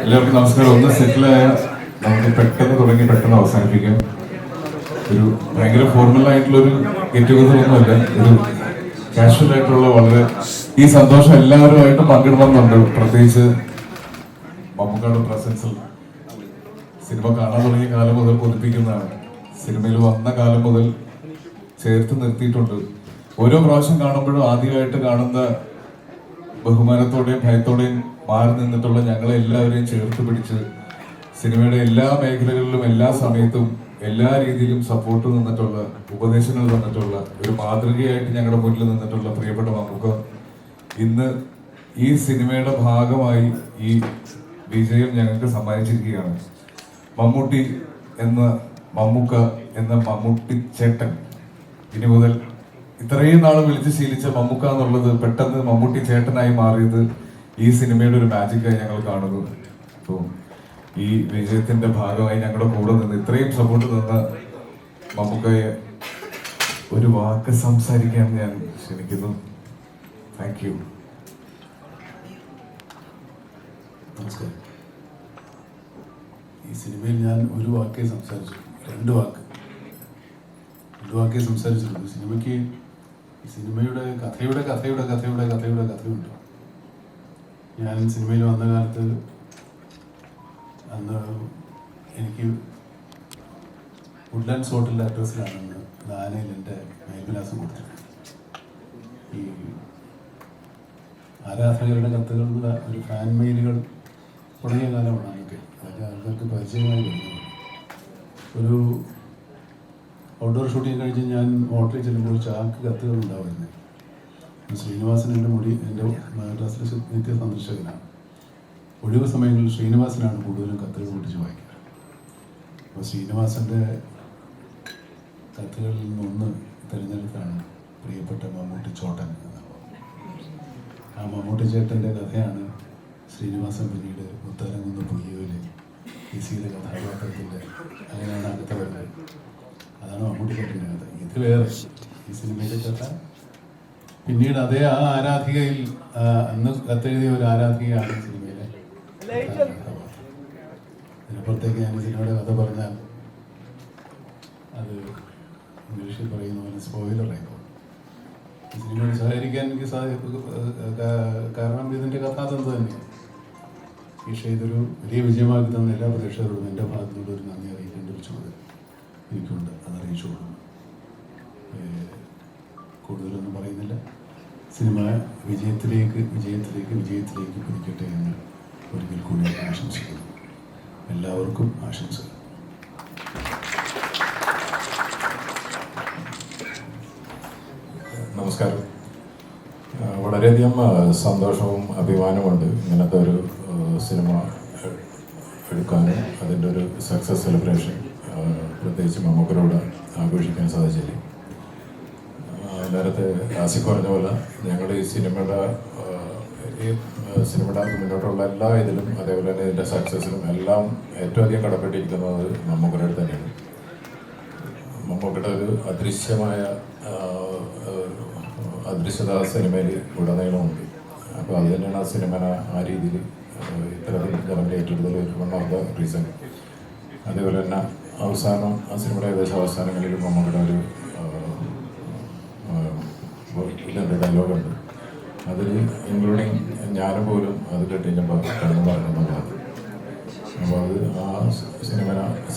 എല്ലാവർക്കും നമസ്കാരം. ഒന്ന് സെറ്റിലായ നമുക്ക് പെട്ടെന്ന് തുടങ്ങി പെട്ടെന്ന് അവസാനിപ്പിക്കാം. ഒരു ഭയങ്കര ഫോർമൽ ആയിട്ടുള്ളൊരു ഗെറ്റ് ടുഗദർ ഒന്നുമല്ല, ഒരു കാഷ്വൽ ആയിട്ടുള്ള വളരെ ഈ സന്തോഷം എല്ലാവരുമായിട്ട് പങ്കിടണമെന്നുണ്ട്. പ്രത്യേകിച്ച് മമ്മൂക്കയുടെ പ്രസൻസിൽ സിനിമ കാണാൻ തുടങ്ങിയ കാലം മുതൽ കൊതിപ്പിക്കുന്നതാണ്. സിനിമയിൽ വന്ന കാലം മുതൽ ചേർത്ത് നിർത്തിയിട്ടുണ്ട്. ഓരോ പ്രാവശ്യം കാണുമ്പോഴും ആദ്യമായിട്ട് കാണുന്ന ബഹുമാനത്തോടെയും ഭയത്തോടെയും മാറി നിന്നിട്ടുള്ള ഞങ്ങളെ എല്ലാവരെയും ചേർത്ത് പിടിച്ച് സിനിമയുടെ എല്ലാ മേഖലകളിലും എല്ലാ സമയത്തും എല്ലാ രീതിയിലും സപ്പോർട്ട് നിന്നിട്ടുള്ള, ഉപദേശങ്ങൾ തന്നിട്ടുള്ള, ഒരു മാതൃകയായിട്ട് ഞങ്ങളുടെ മുന്നിൽ നിന്നിട്ടുള്ള പ്രിയപ്പെട്ട മമ്മൂക്ക ഇന്ന് ഈ സിനിമയുടെ ഭാഗമായി ഈ വിജയം ഞങ്ങൾക്ക് സമ്മാനിച്ചിരിക്കുകയാണ്. മമ്മൂട്ടി എന്ന മമ്മൂക്ക എന്ന മമ്മൂട്ടി ചേട്ടൻ ഇനി മുതൽ ഇത്രയും നാൾ വിളിച്ച് ശീലിച്ച മമ്മൂക്ക എന്നുള്ളത് പെട്ടെന്ന് മമ്മൂട്ടി ചേട്ടനായി മാറിയത് ഈ സിനിമയുടെ ഒരു മാജിക്കായി ഞങ്ങൾ കാണുന്നു. അപ്പോൾ ഈ വിജയത്തിന്റെ ഭാഗമായി ഞങ്ങളുടെ കൂടെ നിന്ന് ഇത്രയും സപ്പോർട്ട് തന്ന മമ്മൂക്കയെ ഒരു വാക്ക് സംസാരിക്കാൻ ഞാൻ ക്ഷണിക്കുന്നു. Thank you. നമസ്കാരം. ഈ സിനിമയിൽ ഞാൻ ഒരു വാക്കേ സംസാരിച്ചു, രണ്ട് വാക്കേ സംസാരിച്ചിട്ടുണ്ട്. സിനിമയുടെ കഥയുണ്ട്. ഞാൻ സിനിമയിൽ വന്ന കാലത്ത് അന്ന് എനിക്ക് വുഡ്ലാൻഡ്സ് ഹോട്ടലിൻ്റെ അഡ്രസ്സിലാണ് ആനയിൽ എൻ്റെ മേൽവിലാസം കൊടുത്തിട്ടുണ്ട്. ഈ ആരാധകരുടെ കത്തുകൾ, ഒരു ഫാൻ മെയിലുകൾ തുടങ്ങിയ കാലമാണ് അതൊക്കെ ആൾക്കാർക്ക് പരിചയമായി വരുന്നത്. ഒരു ഔട്ട്ഡോർ ഷൂട്ടിങ് കഴിഞ്ഞ് ഞാൻ ഹോട്ടലിൽ ചെല്ലുമ്പോൾ ചാക്ക് കത്തുകൾ ഉണ്ടാവുന്നത്. ശ്രീനിവാസൻ എൻ്റെ മദ്രാസിലെ നിത്യ സന്ദർശകനാണ്. ഒഴിവ് സമയങ്ങളിൽ ശ്രീനിവാസനാണ് കൂടുതലും കത്തുകൾ പൊട്ടിച്ച് വായിക്കാറ്. അപ്പോൾ ശ്രീനിവാസൻ്റെ കത്തുകളിൽ നിന്നൊന്ന് തിരഞ്ഞെടുത്താണ് പ്രിയപ്പെട്ട മമ്മൂട്ടി ചോട്ടൻ എന്നുള്ളത്. ആ മമ്മൂട്ടി ചേട്ടൻ്റെ കഥയാണ് ശ്രീനിവാസൻ പിന്നീട് മുത്തലങ്ങുന്ന പൊയ്യയിലെ ഈസിയിലെ കഥാപാത്രത്തിൻ്റെ അങ്ങനെയാണ് അടുത്ത വരുന്നത്. അതാണ് മമ്മൂട്ടി ചേട്ടൻ്റെ കഥ. ഇത് വേറെ ഈ സിനിമയിലെ കഥ. പിന്നീട് അതേ ആ ആരാധികയിൽ അന്ന് കത്തെഴുതിയ ഒരു ആരാധികയാണ് സിനിമയിലെ കഥാപാത്രം. ഇതിനപ്പുറത്തേക്ക് ഞാൻ സിനിമയുടെ കഥ പറഞ്ഞാൽ അത് ഇംഗ്ലീഷിൽ പറയുന്ന പോലെ സ്പോയിലറായി പോകും. ഈ സിനിമയോട് സഹകരിക്കാൻ എനിക്ക് കാരണം ഇതിൻ്റെ കഥാതന്തു തന്നെയാണ്. പക്ഷേ ഇതൊരു വലിയ വിജയമാക്കി തന്ന എല്ലാ പ്രേക്ഷകരോടും എൻ്റെ ഭാഗത്തുനിന്നുള്ള ഒരു നന്ദി അറിയിക്കേണ്ട ഒരു ചുമതല എനിക്കുണ്ട്. അത് അറിയിച്ചു കൊടുക്കുന്നു. കൂടുതലൊന്നും പറയുന്നില്ല. സിനിമ വിജയത്തിലേക്ക് കുതിക്കട്ടെ എന്ന് ഒരിക്കൽ കൂടി ആശംസിക്കുന്നു. എല്ലാവർക്കും ആശംസകൾ. നമസ്കാരം. വളരെയധികം സന്തോഷവും അഭിമാനമുണ്ട് ഇങ്ങനത്തെ ഒരു സിനിമ എടുക്കാനും അതിൻ്റെ ഒരു സക്സസ് സെലിബ്രേഷൻ പ്രത്യേകിച്ച് മമ്മൂക്കരോട് ആഘോഷിക്കാൻ സാധിച്ചില്ല. നേരത്തെ ആസിഫ് പറഞ്ഞ പോലെ ഞങ്ങളുടെ ഈ സിനിമയുടെ മുന്നോട്ടുള്ള എല്ലാ ഇതിലും അതേപോലെ തന്നെ ഇതിൻ്റെ സക്സസിലും എല്ലാം ഏറ്റവും അധികം കടപ്പെട്ടിരിക്കുന്നത് മമ്മൂക്കയുടെ തന്നെയാണ്. മമ്മൂക്കയുടെ ഒരു അദൃശ്യത സിനിമയിൽ ഉടനീളമുണ്ട്. അപ്പോൾ അത് തന്നെയാണ് ആ സിനിമ ആ രീതിയിൽ ഇത്തരത്തിൽ ജനങ്ങളുടെ ഏറ്റെടുത്തൽ വൺ ഓഫ് ദ റീസൺ. അതേപോലെ തന്നെ അവസാനം ആ സിനിമയുടെ ഏകദേശം അവസാനങ്ങളിലും മമ്മൂക്കയുടെ ഒരു ഇതിൻ്റെ ഡയലോഗുണ്ട്. അതിൽ ഇൻക്ലൂഡിങ് ഞാനും പോലും അത് കേട്ടിപ്പോൾ കടന്നു പറയുന്നതാണ്. അപ്പോൾ അത് ആ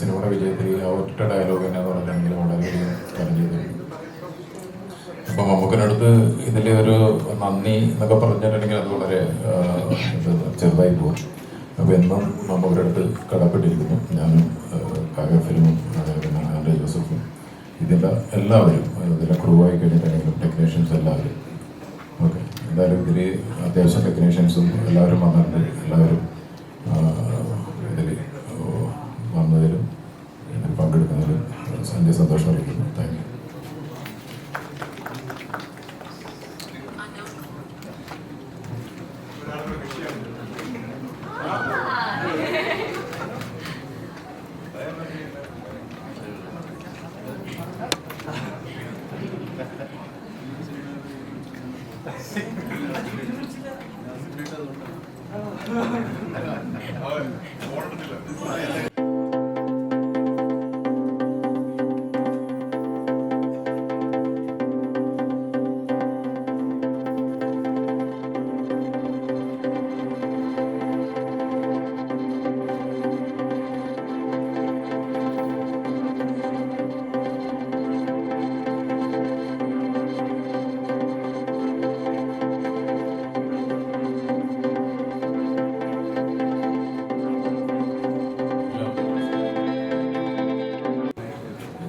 സിനിമയുടെ വിജയത്തിൽ ആ ഒറ്റ ഡയലോഗ് തന്നെ പറഞ്ഞിട്ടുണ്ടെങ്കിൽ വളരെയധികം പറഞ്ഞിട്ടുണ്ട്. അപ്പോൾ മമ്മൂക്കനടുത്ത് ഇതിൽ ഒരു നന്ദി എന്നൊക്കെ പറഞ്ഞിട്ടുണ്ടെങ്കിൽ അത് വളരെ ചെറുതായി പോകും. അപ്പോൾ എന്നും മമ്മൂക്കയുടെ അടുത്ത് കടപ്പെട്ടിരിക്കുന്നു. ഞാനും കാവ്യഫിലിമും അതേപോലെ ആൻഡ്രേ ജോസഫും ഇതിൻ്റെ എല്ലാവരും, ഇതിലെ ക്രൂ ആയി കഴിഞ്ഞിട്ടുണ്ടെങ്കിലും ടെക്നീഷ്യൻസ് എല്ലാവരും. ഓക്കെ, എന്തായാലും ഇതിൽ അത്യാവശ്യം ടെക്നീഷ്യൻസും എല്ലാവരും വന്നിട്ടുണ്ട്. എല്ലാവരും ഇതിൽ വന്നതിലും ഇതിൽ പങ്കെടുക്കുന്നതിലും എൻ്റെ സന്തോഷം അറിയിക്കുന്നു. Thank you.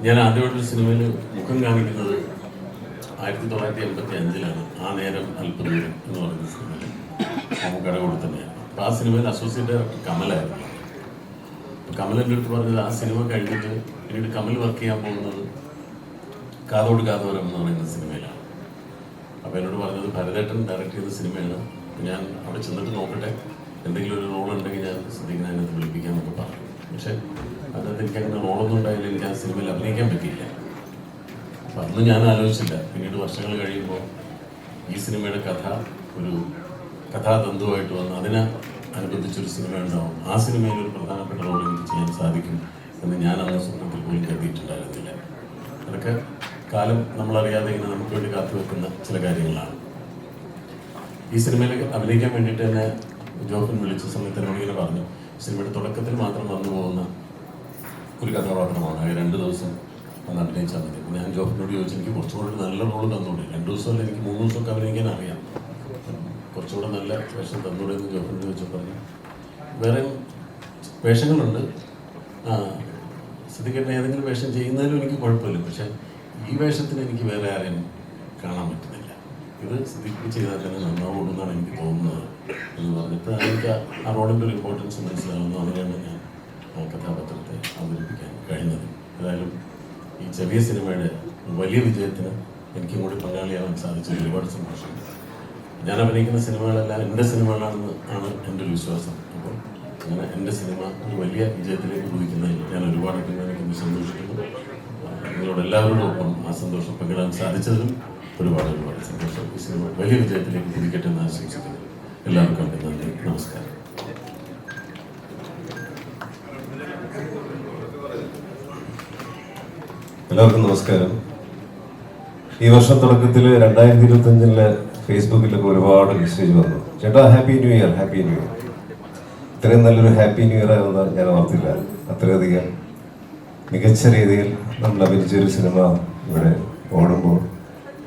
ഞാൻ ആദ്യമായിട്ടൊരു സിനിമയിൽ മുഖം കാണിക്കുന്നത് 1985-ലാണ്. ആ നേരം അല്പദൂരം എന്ന് പറയുന്ന സിനിമയിൽ മമ്മൂക്കയുടെ കൂടെ തന്നെയാണ്. അപ്പോൾ ആ സിനിമയിൽ അസോസിയേറ്റ് ഡയറക്ടർ കമലായിരുന്നു. അപ്പോൾ കമൽ എൻ്റെ അടുത്ത് പറഞ്ഞത് ആ സിനിമ കഴിഞ്ഞിട്ട് പിന്നീട് കമൽ വർക്ക് ചെയ്യാൻ പോകുന്നത് കാതോട് കാതോരം എന്ന് പറയുന്ന സിനിമയിലാണ്. അപ്പോൾ എന്നോട് പറഞ്ഞത് ഭരതേട്ടൻ ഡയറക്റ്റ് ചെയ്ത സിനിമയാണ്, ഞാൻ അവിടെ ചെന്നിട്ട് നോക്കട്ടെ, എന്തെങ്കിലും ഒരു റോൾ ഉണ്ടെങ്കിൽ ഞാൻ സിദ്ദീഖിനെ അതിനകത്ത് വിളിപ്പിക്കാമെന്നൊക്കെ പറഞ്ഞു. പക്ഷേ അതിനകത്ത് എനിക്ക് അങ്ങനെ റോളൊന്നും ഉണ്ടായില്ല, എനിക്ക് ആ സിനിമയിൽ അഭിനയിക്കാൻ പറ്റിയില്ല. അപ്പം അന്ന് ഞാൻ ആലോചിച്ചില്ല. പിന്നീട് വർഷങ്ങൾ കഴിയുമ്പോൾ ഈ സിനിമയുടെ കഥ ഒരു കഥാതന്തുവായിട്ട് വന്ന് അതിനെ അനുബന്ധിച്ചൊരു സിനിമ ഉണ്ടാവും, ആ സിനിമയിൽ ഒരു പ്രധാനപ്പെട്ട റോൾ എനിക്ക് ചെയ്യാൻ സാധിക്കും എന്ന് ഞാൻ അന്ന് സ്വപ്നത്തിൽ പോലും കരുതിയിട്ടുണ്ടായിരുന്നില്ല. അതൊക്കെ കാലം നമ്മളറിയാതെ ഇങ്ങനെ നമുക്ക് വേണ്ടി കാത്തുവെക്കുന്ന ചില കാര്യങ്ങളാണ്. ഈ സിനിമയിൽ അഭിനയിക്കാൻ വേണ്ടിയിട്ട് തന്നെ ജോഫിൻ വിളിച്ച സമയത്ത് എന്നോട് ഇങ്ങനെ പറഞ്ഞു, സിനിമയുടെ തുടക്കത്തിൽ മാത്രം വന്നു പോകുന്ന ഒരു കഥാപാത്രമാണ്, അത് 2 ദിവസം വന്ന് അഭിനയിച്ചാൽ മതി. ഞാൻ ജോഫിനോട് ചോദിച്ചു, എനിക്ക് കുറച്ചുകൂടെ നല്ല റോള് തന്നൂടെ, 2 ദിവസമല്ല എനിക്ക് 3 ദിവസമൊക്കെ അഭിനയിക്കാൻ അറിയാം, കുറച്ചുകൂടെ നല്ല വേഷം തന്നൂടെ എന്ന് ജോഫിനോട് ചോദിച്ചു. പറഞ്ഞു വേറെ വേഷങ്ങളുണ്ട്, സിദ്ദീഖിനെ ഏതെങ്കിലും വേഷം ചെയ്യുന്നതിലും എനിക്ക് കുഴപ്പമില്ല, പക്ഷേ ഈ വേഷത്തിന് എനിക്ക് വേറെ ആരെയും കാണാൻ പറ്റുന്നില്ല, ഇത് സിദ്ദീഖ് ചെയ്താൽ തന്നെ നന്നാവുള്ളൂ എന്നാണ് എനിക്ക് തോന്നുന്നത് എന്ന് പറഞ്ഞിട്ട് എനിക്ക് ആ റോളിൻ്റെ ഒരു ഇമ്പോർട്ടൻസ് മനസ്സിലാവുന്നു. അങ്ങനെയാണ് ഞാൻ ആ കഥാപാത്രത്തെ അവതരിപ്പിക്കാൻ കഴിഞ്ഞത്. ഏതായാലും ഈ ചെറിയ സിനിമയുടെ വലിയ വിജയത്തിന് എനിക്കും കൂടി പങ്കാളിയാവാൻ സാധിച്ചതിൽ ഒരുപാട് സന്തോഷമുണ്ട്. ഞാൻ അഭിനയിക്കുന്ന സിനിമകളെല്ലാം എൻ്റെ സിനിമകളാണെന്ന് ആണ് എൻ്റെ ഒരു വിശ്വാസം. അപ്പോൾ അങ്ങനെ എൻ്റെ സിനിമ ഒരു വലിയ വിജയത്തിലേക്ക് കുതിക്കുന്നതിൽ ഞാൻ ഒരുപാട് എനിക്ക് സന്തോഷിക്കുന്നു. നിങ്ങളോട് എല്ലാവരോടും ഒപ്പം ആ സന്തോഷം പങ്കിടാൻ സാധിച്ചതിലും ഒരുപാട് സന്തോഷം. ഈ സിനിമ വലിയ വിജയത്തിലേക്ക് കുതിക്കട്ടെ എന്ന് ആശംസിക്കുന്നു. എല്ലാവർക്കും നന്ദി, നമസ്കാരം. എല്ലാവർക്കും നമസ്കാരം. ഈ വർഷം തുടക്കത്തിൽ 2025 ഫേസ്ബുക്കിലൊക്കെ ഒരുപാട് മെസ്സേജ് വന്നു, ചേട്ടാ happy new year, happy new year. ഇത്രയും നല്ലൊരു ഹാപ്പി ന്യൂ ഇയർ ആകുന്ന ഞാൻ ഓർത്തില്ല. അത്രയധികം മികച്ച രീതിയിൽ നമ്മൾ അഭിനയിച്ചൊരു സിനിമ ഇവിടെ ഓടുമ്പോൾ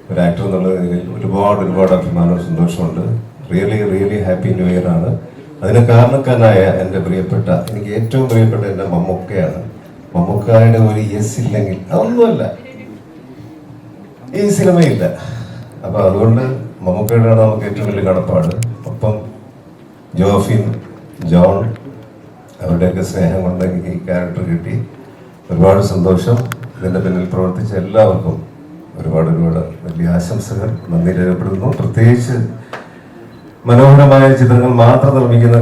ഒരു ആക്ടർ എന്നുള്ള നിലയിൽ ഒരുപാട് അഭിമാനവും സന്തോഷമുണ്ട്. റിയലി ഹാപ്പി ന്യൂ ഇയർ ആണ്. അതിന് കാരണക്കാരനായ എൻ്റെ പ്രിയപ്പെട്ട, എനിക്ക് ഏറ്റവും പ്രിയപ്പെട്ട എൻ്റെ മമ്മൂക്കയാണ്. മമ്മൂക്കായുടെ ഒരു യെസ് ഇല്ലെങ്കിൽ അതൊന്നുമല്ല ഈ സിനിമയില്ല. അപ്പം അതുകൊണ്ട് മമ്മൂക്കയുടെയാണ് നമുക്ക് ഏറ്റവും വലിയ കടപ്പാട്. ഒപ്പം ജോഫിൻ, ജോൺ, അവരുടെയൊക്കെ സ്നേഹം കൊണ്ട് എനിക്ക് ഈ ക്യാരക്ടർ കിട്ടി. ഒരുപാട് സന്തോഷം. ഇതിൻ്റെ പിന്നിൽ പ്രവർത്തിച്ച എല്ലാവർക്കും ഒരുപാട് വലിയ ആശംസകൾ, നന്ദി രേഖപ്പെടുത്തുന്നു. പ്രത്യേകിച്ച് മനോഹരമായ ചിത്രങ്ങൾ മാത്രം നിർമ്മിക്കുന്ന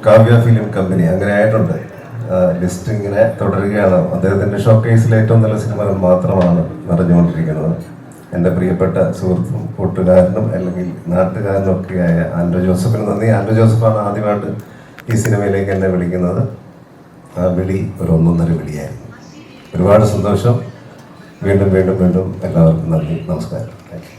കാവ്യ ഫിലിം കമ്പനി, അങ്ങനെ ആയിട്ടുണ്ട്. ലിസ്റ്റ് ഇങ്ങനെ തുടരുകയാണ്. അദ്ദേഹത്തിൻ്റെ ഷോക്കേസിൽ ഏറ്റവും നല്ല സിനിമകൾ മാത്രമാണ് നിറഞ്ഞുകൊണ്ടിരിക്കുന്നത്. എൻ്റെ പ്രിയപ്പെട്ട സുഹൃത്തും കൂട്ടുകാരനും അല്ലെങ്കിൽ നാട്ടുകാരനും ഒക്കെയായ ആൻഡ്രോ ജോസഫിന് നന്ദി. ആൻഡ്രോ ജോസഫാണ് ആദ്യമായിട്ട് ഈ സിനിമയിലേക്ക് എന്നെ വിളിക്കുന്നത്. ആ വിളി ഒരു 1.5 വിളിയായിരുന്നു. ഒരുപാട് സന്തോഷം. വീണ്ടും എല്ലാവർക്കും നന്ദി, നമസ്കാരം. Thank you.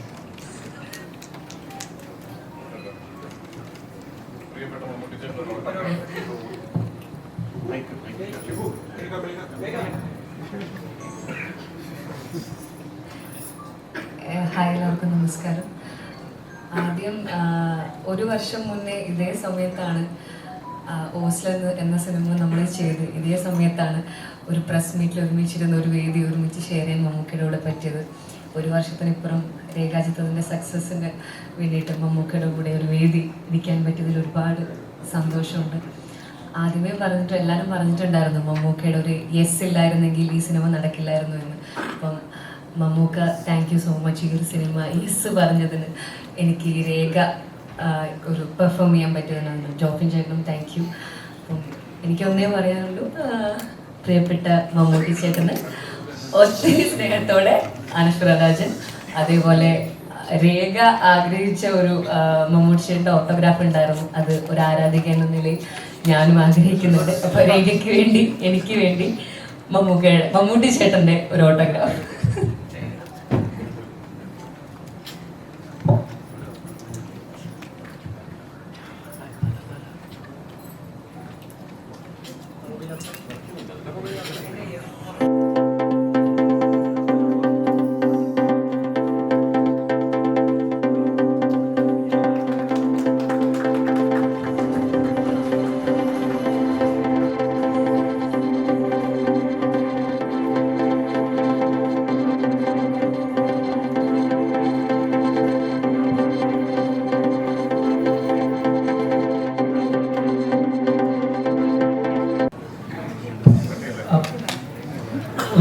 ഹായ്, എല്ലാവർക്കും നമസ്കാരം. ആദ്യം 1 വർഷം മുന്നേ ഇതേ സമയത്താണ് ഓസ്ലർ എന്ന സിനിമ നമ്മൾ ചെയ്ത്. ഇതേ സമയത്താണ് ഒരു പ്രസ് മീറ്റിൽ ഒരുമിച്ചിരുന്ന ഒരു വേദി ഒരുമിച്ച് ഷെയർ ചെയ്യാൻ മമ്മൂക്കയുടെ കൂടെ പറ്റിയത്. 1 വർഷത്തിനിപ്പുറം രേഖാചിത്രത്തിൻ്റെ സക്സസ്സിന് വേണ്ടിയിട്ട് മമ്മൂക്കയുടെ കൂടെ ഒരു വേദി ഇരിക്കാൻ പറ്റിയതിൽ ഒരുപാട് സന്തോഷമുണ്ട്. ആദ്യമേ എല്ലാവരും പറഞ്ഞിട്ടുണ്ടായിരുന്നു മമ്മൂക്കയുടെ ഒരു യെസ് ഇല്ലായിരുന്നെങ്കിൽ ഈ സിനിമ നടക്കില്ലായിരുന്നു എന്ന്. അപ്പം Mammookka thank you so much. ഈ ഒരു സിനിമ യെസ് പറഞ്ഞതിന് എനിക്ക് ഈ രേഖ ഒരു പെർഫോം ചെയ്യാൻ പറ്റിയതിനാണ്. ജോഫിൻ ചേട്ടനും താങ്ക് യു. അപ്പം എനിക്കൊന്നേ പറയാനുള്ളൂ, പ്രിയപ്പെട്ട മമ്മൂട്ടി ചേട്ടന് ഒത്തിരി സ്നേഹത്തോടെ അനശ്വര രാജൻ. അതേപോലെ രേഖ ആഗ്രഹിച്ച ഒരു മമ്മൂട്ടി ചേട്ടൻ്റെ ഓട്ടോഗ്രാഫ് ഉണ്ടായിരുന്നു. അത് ഒരു ആരാധിക എന്ന നിലയിൽ ഞാനും ആഗ്രഹിക്കുന്നുണ്ട്. അപ്പോൾ രേഖയ്ക്ക് വേണ്ടി, എനിക്ക് വേണ്ടി മമ്മൂട്ടി ചേട്ടൻ്റെ ഒരു ഓട്ടോഗ്രാഫ്.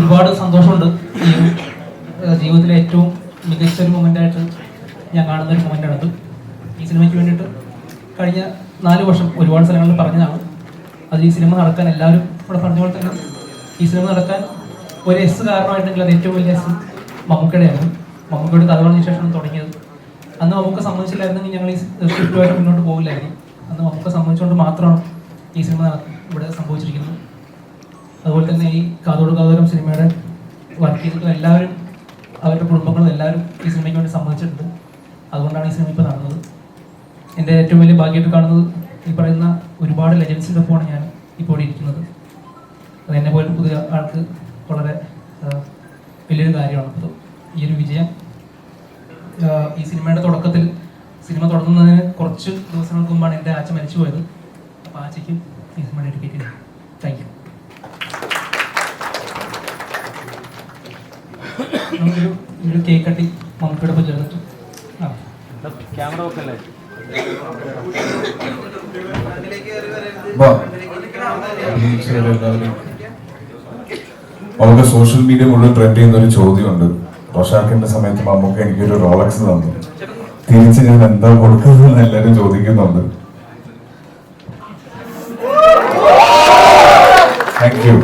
ഒരുപാട് സന്തോഷമുണ്ട്. ഈ ജീവിതത്തിലെ ഏറ്റവും മികച്ച ഒരു മൊമെൻ്റായിട്ട് ഞാൻ കാണുന്ന ഒരു മൊമെൻ്റാണത്. ഈ സിനിമയ്ക്ക് വേണ്ടിയിട്ട് കഴിഞ്ഞ 4 വർഷം ഒരുപാട് സ്ഥലങ്ങളിൽ പറഞ്ഞതാണ്. അത് ഈ സിനിമ നടക്കാൻ എല്ലാവരും ഇവിടെ പറഞ്ഞ പോലെ തന്നെ ഈ സിനിമ നടക്കാൻ ഒരു എസ് കാരണമായിട്ടുണ്ടെങ്കിൽ അത് ഏറ്റവും വലിയ എസ് മമ്മൂക്കയുടെയാണ്. മമ്മൂക്കയുടെ കഥ പറഞ്ഞ ശേഷമാണ് തുടങ്ങിയത്. അന്ന് മമ്മൂക്ക സമ്മതിച്ചില്ലായിരുന്നെങ്കിൽ ഞങ്ങൾ ഈ സ്ക്രിപ്റ്റുമായിട്ട് മുന്നോട്ട് പോകില്ലായിരുന്നു. അന്ന് മമ്മൂക്ക സമ്മതിച്ചുകൊണ്ട് മാത്രമാണ് ഈ സിനിമ ഇവിടെ സംഭവിച്ചിരിക്കുന്നത്. അതുപോലെ തന്നെ ഈ കാതോട് കാതോരം സിനിമയുടെ വർക്ക് ചെയ്തിട്ടും എല്ലാവരും അവരുടെ കുടുംബങ്ങളും എല്ലാവരും ഈ സിനിമയ്ക്ക് വേണ്ടി സമ്മതിച്ചിട്ടുണ്ട്. അതുകൊണ്ടാണ് ഈ സിനിമ ഇപ്പോൾ നടന്നത്. എൻ്റെ ഏറ്റവും വലിയ ഭാഗ്യമായിട്ട് കാണുന്നത് ഈ പറയുന്ന ഒരുപാട് ലെജൻസിൻ്റെ ഒപ്പമാണ് ഞാൻ ഇപ്പോൾ ഇരിക്കുന്നത്. അത് എന്നെ പോലെ പുതിയ ആൾക്ക് വളരെ വലിയൊരു കാര്യമാണ്. അപ്പോൾ ഈ ഒരു വിജയം ഈ സിനിമയുടെ തുടക്കത്തിൽ സിനിമ തുടങ്ങുന്നതിന് കുറച്ച് ദിവസങ്ങൾക്ക് മുമ്പാണ് എൻ്റെ ആച്ച മരിച്ചു പോയത്. അപ്പോൾ ആച്ചയ്ക്കും ഈ സിനിമ ഡെഡിക്കേറ്റ് ചെയ്തു. Thank you. നമുക്കൊരു കേക്ക് കട്ടി മമ്മൂക്കയുടെ ഒപ്പം ചേർന്നിട്ട് ക്യാമറ ഒക്കെ അല്ലേ അവരുടെ സോഷ്യൽ മീഡിയ മുഴുവൻ ട്രെൻഡ് ചെയ്യുന്ന ഒരു ചോദ്യമുണ്ട്. റോഷാക്കിന്റെ സമയത്ത് മമ്മൂക്ക എനിക്കൊരു റോളക്സ് തന്നു, തിരിച്ച് ഞാൻ എന്താ കൊടുക്കുന്നതെന്ന് എല്ലാവരും ചോദിക്കുന്നുണ്ട്. Thank you.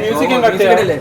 മ്യൂസിക്കും കട്ട് ചെയ്യല്ലേ?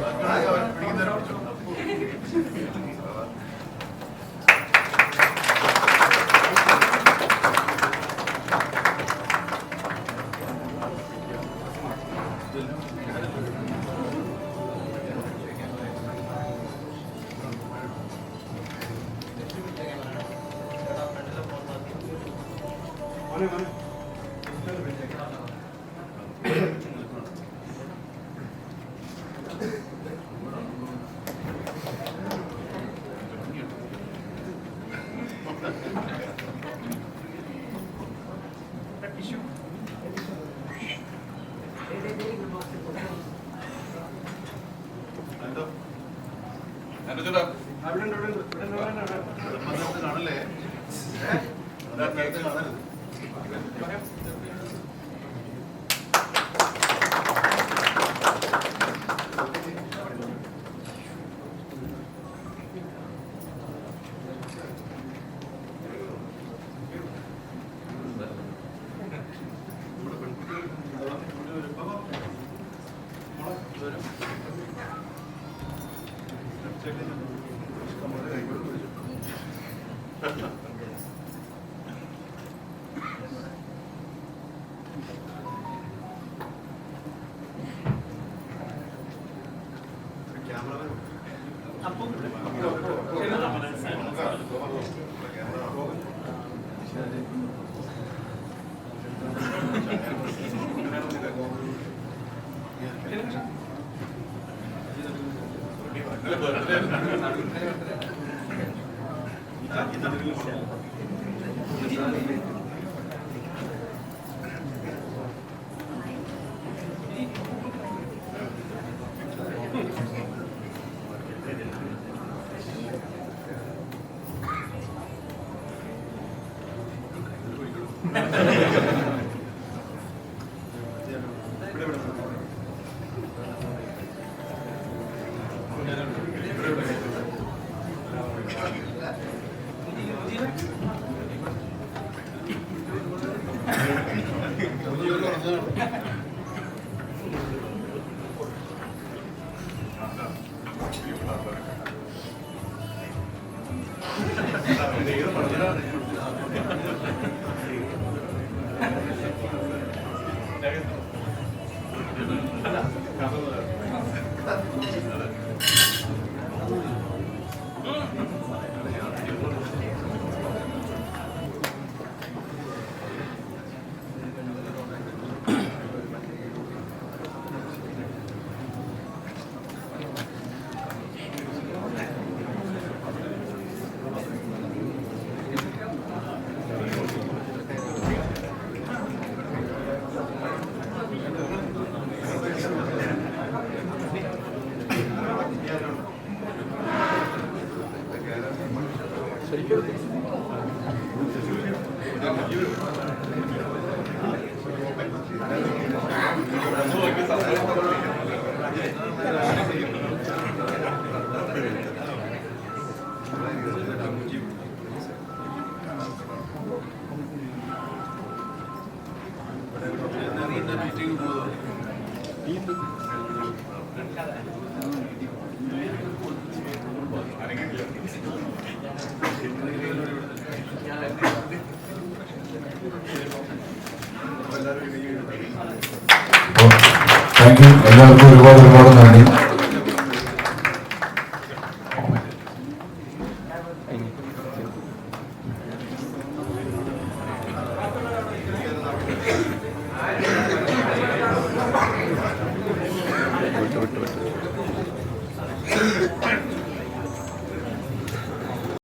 Thank you. എല്ലാവർക്കും ഒരുപാട് നന്ദി.